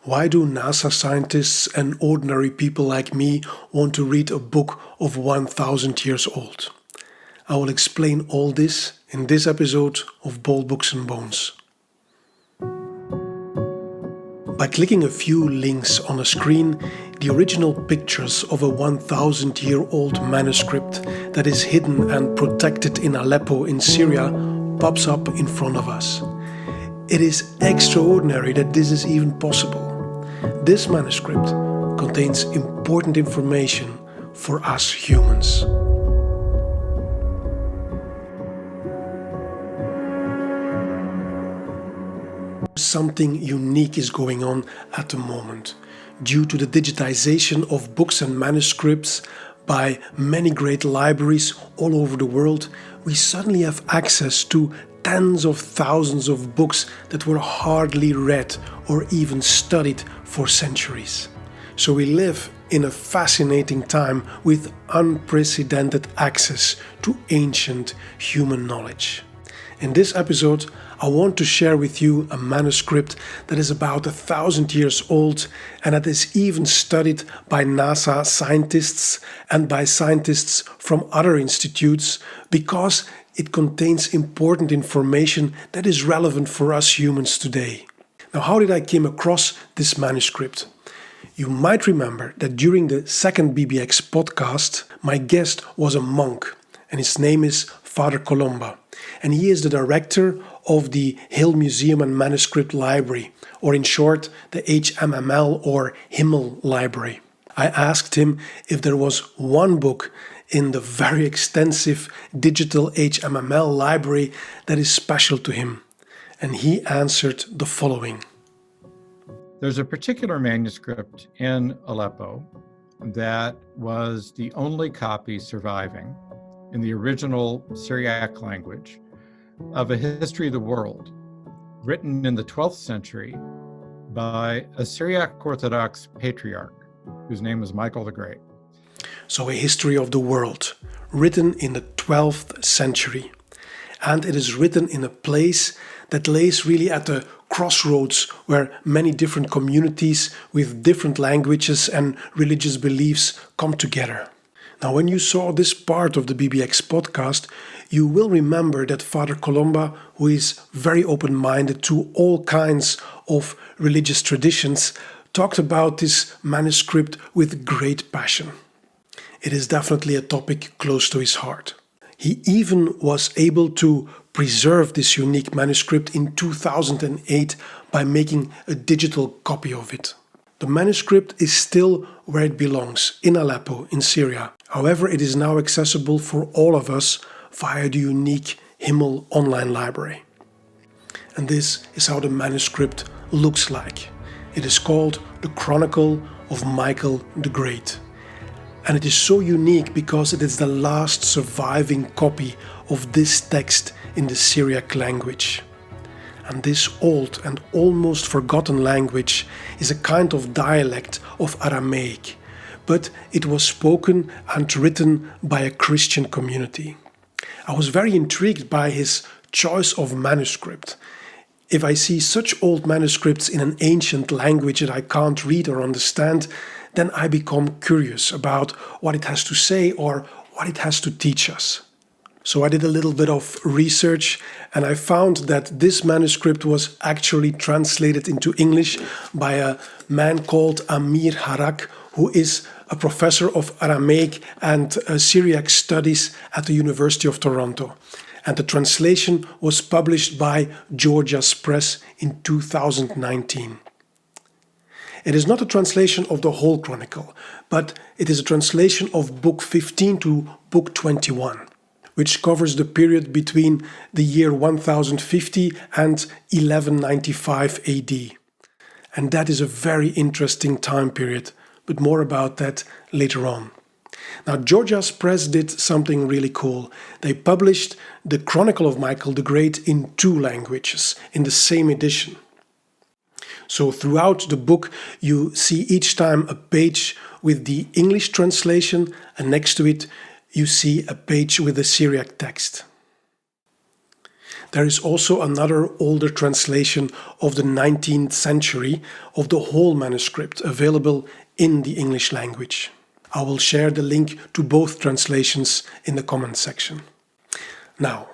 Why do NASA scientists and ordinary people like me want to read a book of 1000 years old? I will explain all this in this episode of Bold Books and Bones. By clicking a few links on a screen, the original pictures of a 1000-year-old manuscript that is hidden and protected in Aleppo in Syria pops up in front of us. It is extraordinary that this is even possible. This manuscript contains important information for us humans. Something unique is going on at the moment. Due to the digitization of books and manuscripts by many great libraries all over the world, we suddenly have access to tens of thousands of books that were hardly read or even studied for centuries. So we live in a fascinating time with unprecedented access to ancient human knowledge. In this episode, I want to share with you a manuscript that is about 1000 years old and that is even studied by NASA scientists and by scientists from other institutes because it contains important information that is relevant for us humans today. Now, how did I came across this manuscript? You might remember that during the second BBX podcast, my guest was a monk and his name is Father Colomba. And he is the director of the Hill Museum and Manuscript Library, or in short, the HMML or Himmel Library. I asked him if there was one book in the very extensive digital HMML library that is special to him. And he answered the following. There's a particular manuscript in Aleppo that was the only copy surviving in the original Syriac language of a history of the world, written in the 12th century by a Syriac Orthodox patriarch whose name was Michael the Great. So a history of the world, written in the 12th century. And it is written in a place that lays really at the crossroads where many different communities with different languages and religious beliefs come together. Now, when you saw this part of the BBX podcast, you will remember that Father Colomba, who is very open-minded to all kinds of religious traditions, talked about this manuscript with great passion. It is definitely a topic close to his heart. He even was able to preserve this unique manuscript in 2008 by making a digital copy of it. The manuscript is still where it belongs, in Aleppo, in Syria. However, it is now accessible for all of us via the unique Himmel online library. And this is how the manuscript looks like. It is called the Chronicle of Michael the Great. And it is so unique because it is the last surviving copy of this text in the Syriac language. And this old and almost forgotten language is a kind of dialect of Aramaic, but it was spoken and written by a Christian community. I was very intrigued by his choice of manuscript. If I see such old manuscripts in an ancient language that I can't read or understand, then I become curious about what it has to say or what it has to teach us. So I did a little bit of research and I found that this manuscript was actually translated into English by a man called Amir Harak, who is a professor of Aramaic and Syriac studies at the University of Toronto. And the translation was published by Georgia's Press in 2019. It is not a translation of the whole Chronicle, but it is a translation of Book 15 to Book 21. Which covers the period between the year 1050 and 1195 AD. And that is a very interesting time period, but more about that later on. Now, Georgia's Press did something really cool. They published the Chronicle of Michael the Great in 2 languages, in the same edition. So throughout the book, you see each time a page with the English translation, and next to it, you see a page with the Syriac text. There is also another older translation of the 19th century of the whole manuscript available in the English language. I will share the link to both translations in the comment section. Now,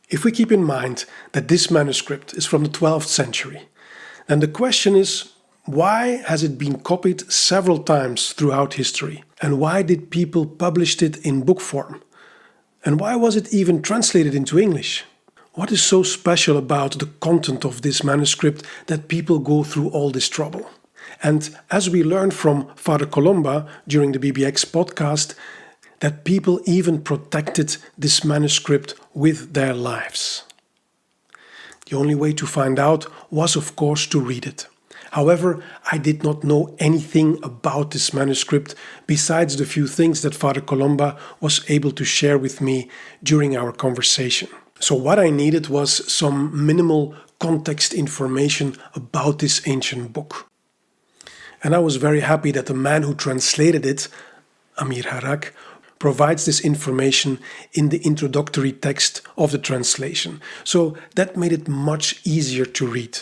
if we keep in mind that this manuscript is from the 12th century, then the question is, why has it been copied several times throughout history? And why did people publish it in book form? And why was it even translated into English? What is so special about the content of this manuscript that people go through all this trouble? And as we learned from Father Colomba during the BBX podcast, that people even protected this manuscript with their lives. The only way to find out was, of course, to read it. However, I did not know anything about this manuscript besides the few things that Father Colomba was able to share with me during our conversation. So what I needed was some minimal context information about this ancient book. And I was very happy that the man who translated it, Amir Harak, provides this information in the introductory text of the translation. So that made it much easier to read.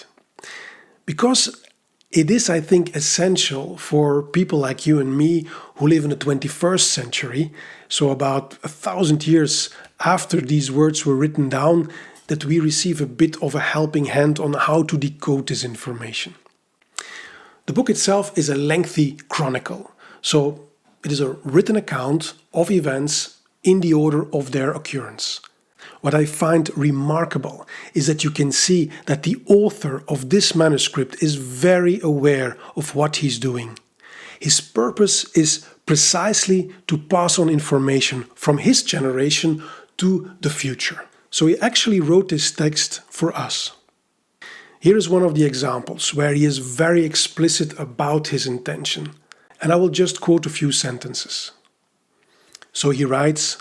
Because it is, I think, essential for people like you and me who live in the 21st century, so about 1,000 years after these words were written down, that we receive a bit of a helping hand on how to decode this information. The book itself is a lengthy chronicle, so it is a written account of events in the order of their occurrence. What I find remarkable is that you can see that the author of this manuscript is very aware of what he's doing. His purpose is precisely to pass on information from his generation to the future. So he actually wrote this text for us. Here is one of the examples where he is very explicit about his intention, and I will just quote a few sentences. So he writes,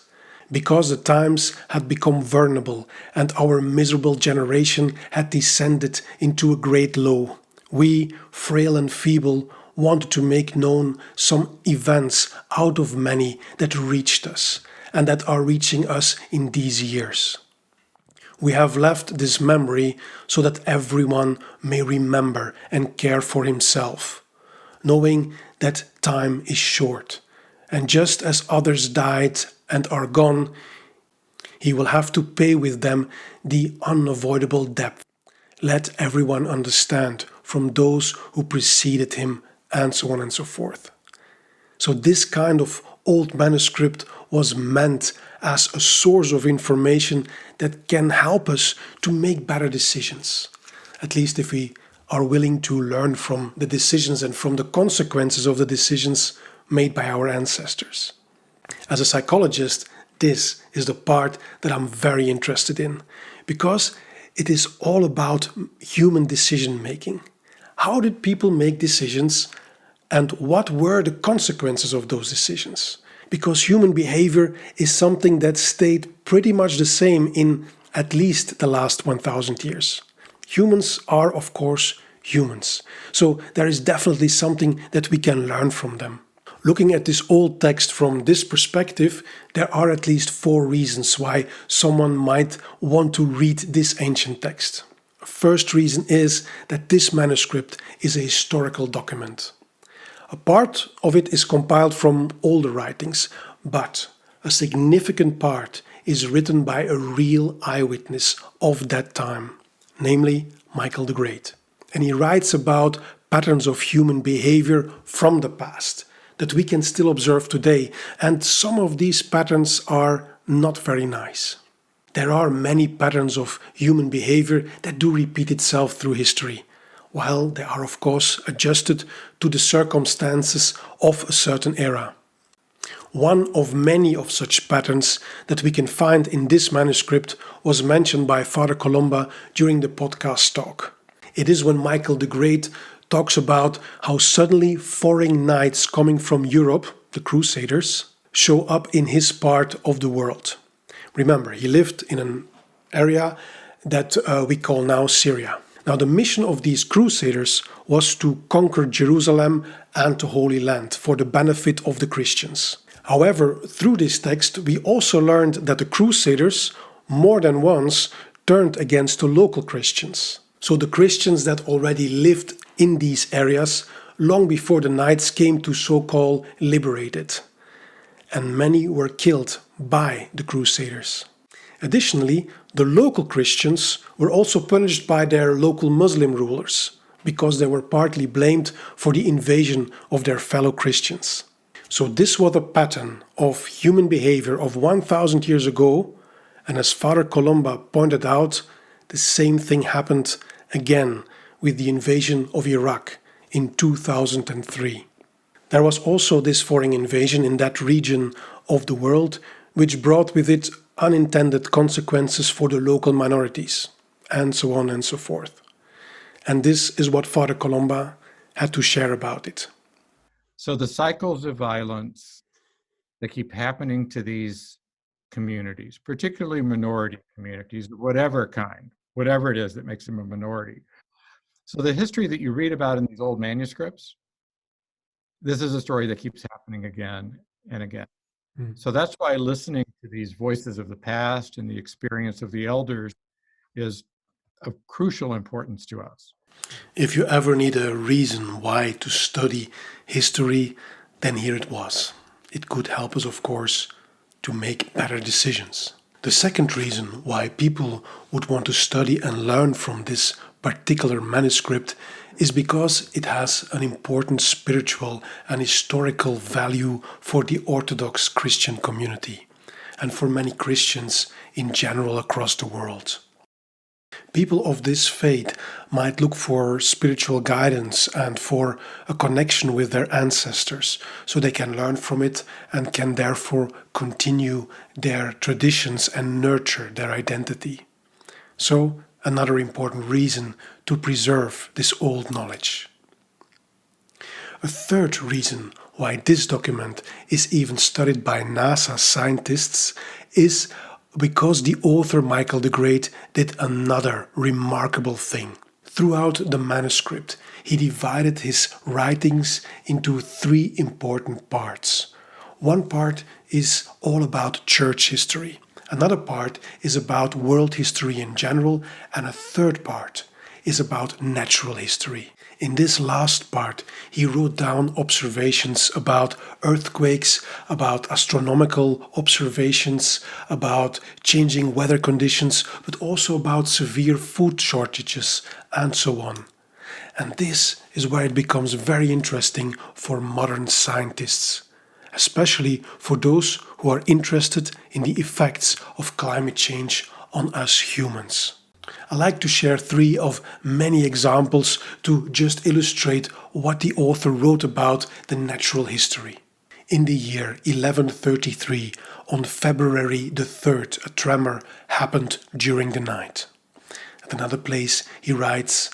"Because the times had become vulnerable and our miserable generation had descended into a great low, we, frail and feeble, wanted to make known some events out of many that reached us and that are reaching us in these years. We have left this memory so that everyone may remember and care for himself, knowing that time is short, and just as others died and are gone, he will have to pay with them the unavoidable debt. Let everyone understand from those who preceded him," and so on and so forth. So this kind of old manuscript was meant as a source of information that can help us to make better decisions, at least if we are willing to learn from the decisions and from the consequences of the decisions made by our ancestors. As a psychologist, this is the part that I'm very interested in, because it is all about human decision making. How did people make decisions, and what were the consequences of those decisions? Because human behavior is something that stayed pretty much the same in at least the last 1,000 years. Humans are, of course, humans. So there is definitely something that we can learn from them. Looking at this old text from this perspective, there are at least 4 reasons why someone might want to read this ancient text. First reason is that this manuscript is a historical document. A part of it is compiled from older writings, but a significant part is written by a real eyewitness of that time, namely Michael the Great. And he writes about patterns of human behavior from the past that we can still observe today, and some of these patterns are not very nice. There are many patterns of human behavior that do repeat itself through history, while they are of course adjusted to the circumstances of a certain era. One of many of such patterns that we can find in this manuscript was mentioned by Father Colomba during the podcast talk. It is when Michael the Great talks about how suddenly foreign knights coming from Europe, the Crusaders, show up in his part of the world. Remember, he lived in an area that we call now Syria. Now, the mission of these Crusaders was to conquer Jerusalem and the Holy Land for the benefit of the Christians. However, through this text, we also learned that the Crusaders, more than once, turned against the local Christians. So the Christians that already lived in these areas long before the Knights came to so-called liberate it. And many were killed by the Crusaders. Additionally, the local Christians were also punished by their local Muslim rulers because they were partly blamed for the invasion of their fellow Christians. So this was a pattern of human behavior of 1000 years ago, and as Father Colomba pointed out, the same thing happened again with the invasion of Iraq in 2003. There was also this foreign invasion in that region of the world, which brought with it unintended consequences for the local minorities, and so on and so forth. And this is what Father Colomba had to share about it. So the cycles of violence that keep happening to these communities, particularly minority communities of whatever kind, whatever it is that makes them a minority. So the history that you read about in these old manuscripts, this is a story that keeps happening again and again. So that's why listening to these voices of the past and the experience of the elders is of crucial importance to us. If you ever need a reason why to study history, then here it was. It could help us, of course, to make better decisions. The second reason why people would want to study and learn from this particular manuscript is because it has an important spiritual and historical value for the Orthodox Christian community and for many Christians in general across the world. People of this faith might look for spiritual guidance and for a connection with their ancestors, so they can learn from it and can therefore continue their traditions and nurture their identity. So, another important reason to preserve this old knowledge. A third reason why this document is even studied by NASA scientists is because the author Michael the Great did another remarkable thing. Throughout the manuscript, he divided his writings into three important parts. One part is all about church history, another part is about world history in general, and a third part is about natural history. In this last part, he wrote down observations about earthquakes, about astronomical observations, about changing weather conditions, but also about severe food shortages, and so on. And this is where it becomes very interesting for modern scientists, especially for those who are interested in the effects of climate change on us humans. I like to share three of many examples to just illustrate what the author wrote about the natural history. In the year 1133, on February the 3rd, a tremor happened during the night. At another place, he writes,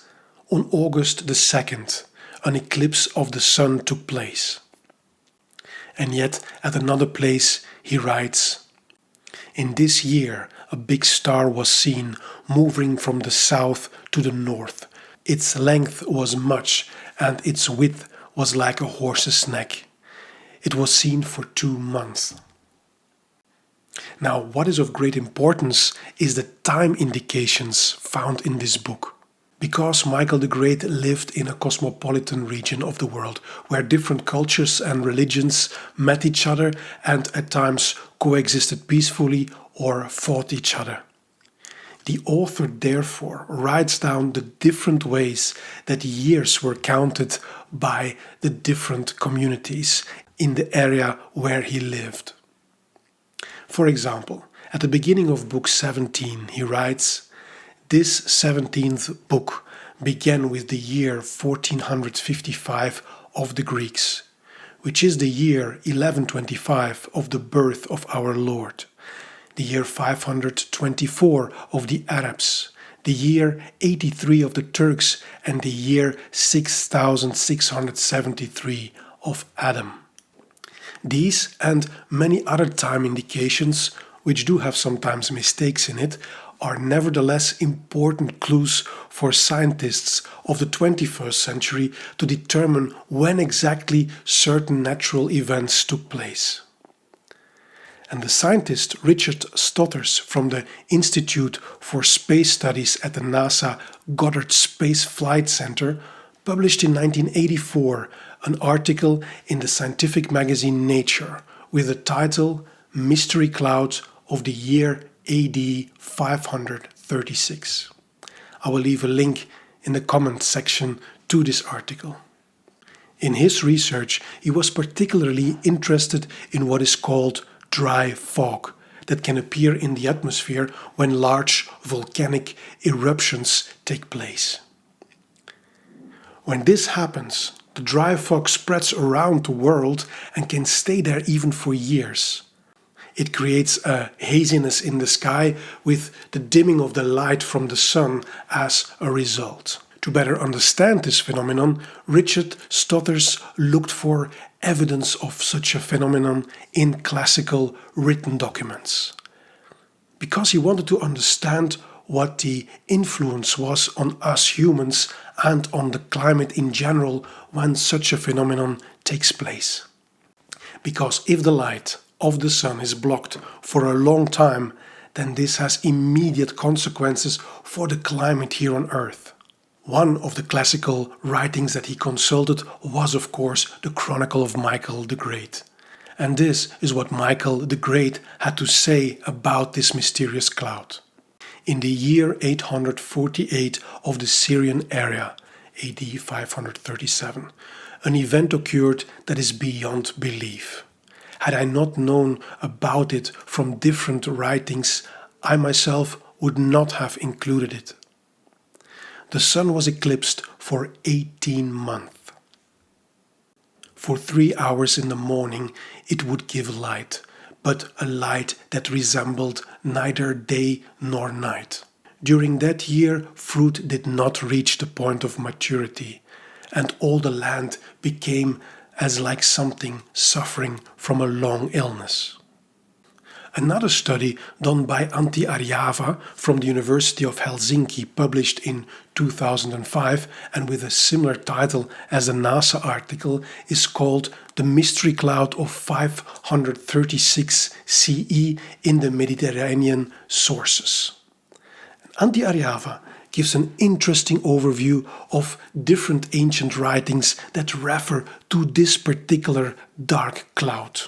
on August the 2nd, an eclipse of the sun took place. And yet, at another place, he writes, in this year, a big star was seen moving from the south to the north. Its length was much, and its width was like a horse's neck. It was seen for 2 months. Now, what is of great importance is the time indications found in this book. Because Michael the Great lived in a cosmopolitan region of the world, where different cultures and religions met each other and at times coexisted peacefully or fought each other. The author therefore writes down the different ways that years were counted by the different communities in the area where he lived. For example, at the beginning of book 17 he writes, this 17th book began with the year 1455 of the Greeks, which is the year 1125 of the birth of our Lord, the year 524 of the Arabs, the year 83 of the Turks, and the year 6673 of Adam. These and many other time indications, which do have sometimes mistakes in it, are nevertheless important clues for scientists of the 21st century to determine when exactly certain natural events took place. And the scientist Richard Stothers from the Institute for Space Studies at the NASA Goddard Space Flight Center published in 1984 an article in the scientific magazine Nature with the title Mystery Cloud of the Year AD 536. I will leave a link in the comment section to this article. In his research, he was particularly interested in what is called dry fog that can appear in the atmosphere when large volcanic eruptions take place. When this happens, the dry fog spreads around the world and can stay there even for years. It creates a haziness in the sky with the dimming of the light from the sun as a result. To better understand this phenomenon, Richard Stothers looked for evidence of such a phenomenon in classical written documents, because he wanted to understand what the influence was on us humans and on the climate in general when such a phenomenon takes place. Because if the light of the sun is blocked for a long time, then this has immediate consequences for the climate here on Earth. One of the classical writings that he consulted was, of course, the Chronicle of Michael the Great. And this is what Michael the Great had to say about this mysterious cloud. In the year 848 of the Syrian era, AD 537, an event occurred that is beyond belief. Had I not known about it from different writings, I myself would not have included it. The sun was eclipsed for 18 months. For 3 hours in the morning it would give light, but a light that resembled neither day nor night. During that year, fruit did not reach the point of maturity, and all the land became as like something suffering from a long illness. Another study done by Antti Arjava from the University of Helsinki, published in 2005 and with a similar title as the NASA article, is called The Mystery Cloud of 536 CE in the Mediterranean Sources. Antti Arjava gives an interesting overview of different ancient writings that refer to this particular dark cloud.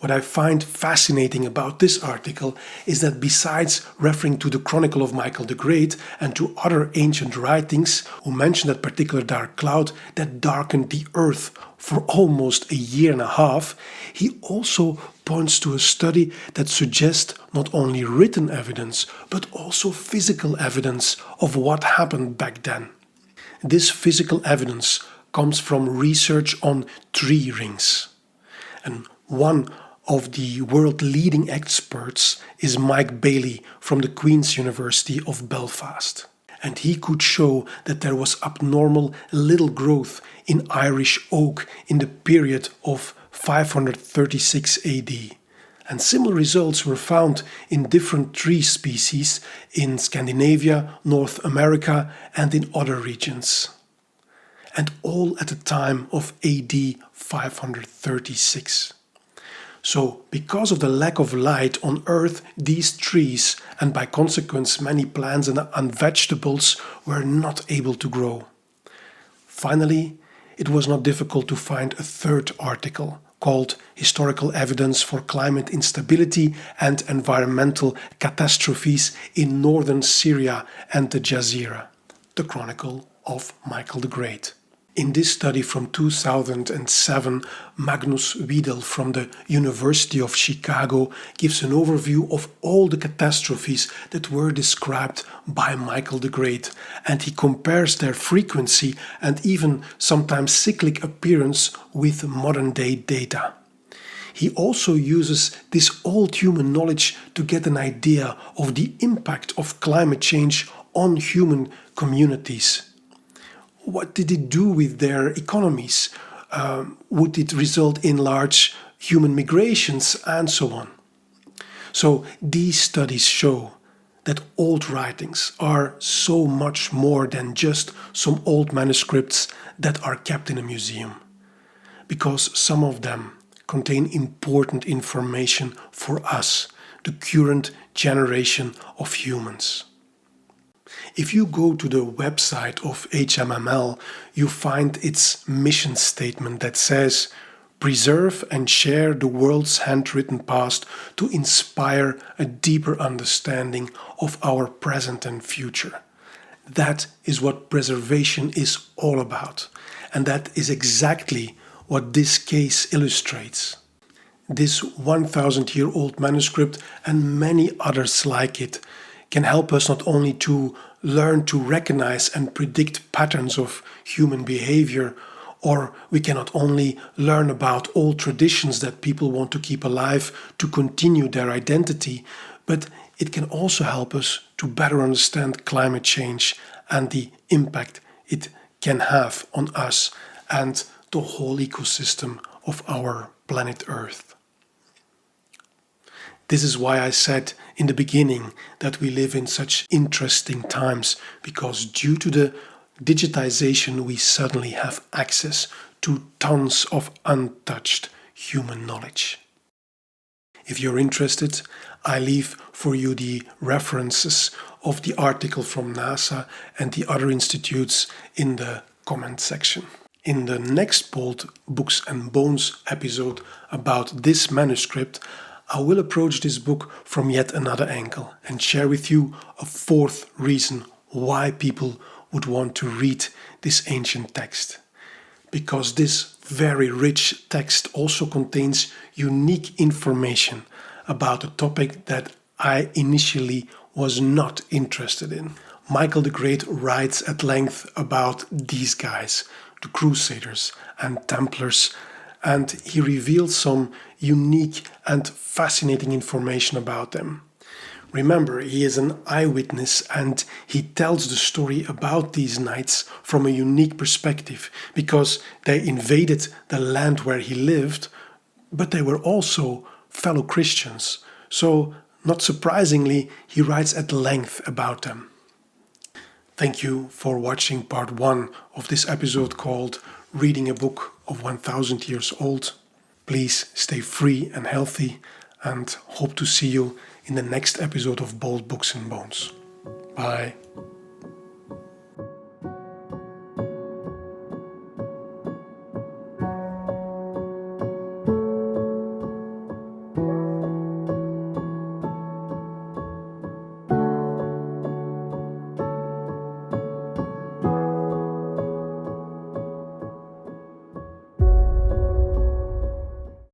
What I find fascinating about this article is that besides referring to the Chronicle of Michael the Great and to other ancient writings who mention that particular dark cloud that darkened the earth for almost a year and a half, he also points to a study that suggests not only written evidence but also physical evidence of what happened back then. This physical evidence comes from research on tree rings. And one of the world-leading experts is Mike Bailey from the Queen's University of Belfast. And he could show that there was abnormal little growth in Irish oak in the period of 536 AD. And similar results were found in different tree species in Scandinavia, North America, and in other regions. And all at the time of AD 536. So, because of the lack of light on Earth, these trees, and by consequence many plants and vegetables, were not able to grow. Finally, it was not difficult to find a third article called Historical Evidence for Climate Instability and Environmental Catastrophes in Northern Syria and the Jazeera, the Chronicle of Michael the Great. In this study from 2007, Magnus Wiedel from the University of Chicago gives an overview of all the catastrophes that were described by Michael the Great, and he compares their frequency and even sometimes cyclic appearance with modern-day data. He also uses this old human knowledge to get an idea of the impact of climate change on human communities. What did it do with their economies? Would it result in large human migrations and so on? So these studies show that old writings are so much more than just some old manuscripts that are kept in a museum, because some of them contain important information for us, the current generation of humans. If you go to the website of HMML, you find its mission statement that says, "Preserve and share the world's handwritten past to inspire a deeper understanding of our present and future." That is what preservation is all about, and that is exactly what this case illustrates. This 1,000-year-old manuscript and many others like it can help us not only to learn to recognize and predict patterns of human behavior, or we can not only learn about old traditions that people want to keep alive to continue their identity, but it can also help us to better understand climate change and the impact it can have on us and the whole ecosystem of our planet Earth. This is why I said in the beginning that we live in such interesting times, because due to the digitization we suddenly have access to tons of untouched human knowledge. If you're interested, I leave for you the references of the article from NASA and the other institutes in the comment section. In the next Bold Books and Bones episode about this manuscript, I will approach this book from yet another angle and share with you a fourth reason why people would want to read this ancient text. Because this very rich text also contains unique information about a topic that I initially was not interested in. Michael the Great writes at length about these guys, the Crusaders and Templars, and he reveals some unique and fascinating information about them. Remember, he is an eyewitness and he tells the story about these knights from a unique perspective, because they invaded the land where he lived, but they were also fellow Christians. So, not surprisingly, he writes at length about them. Thank you for watching part 1 of this episode called Reading a Book of 1,000 Years Old. Please stay free and healthy, and hope to see you in the next episode of Bold Books and Bones. Bye.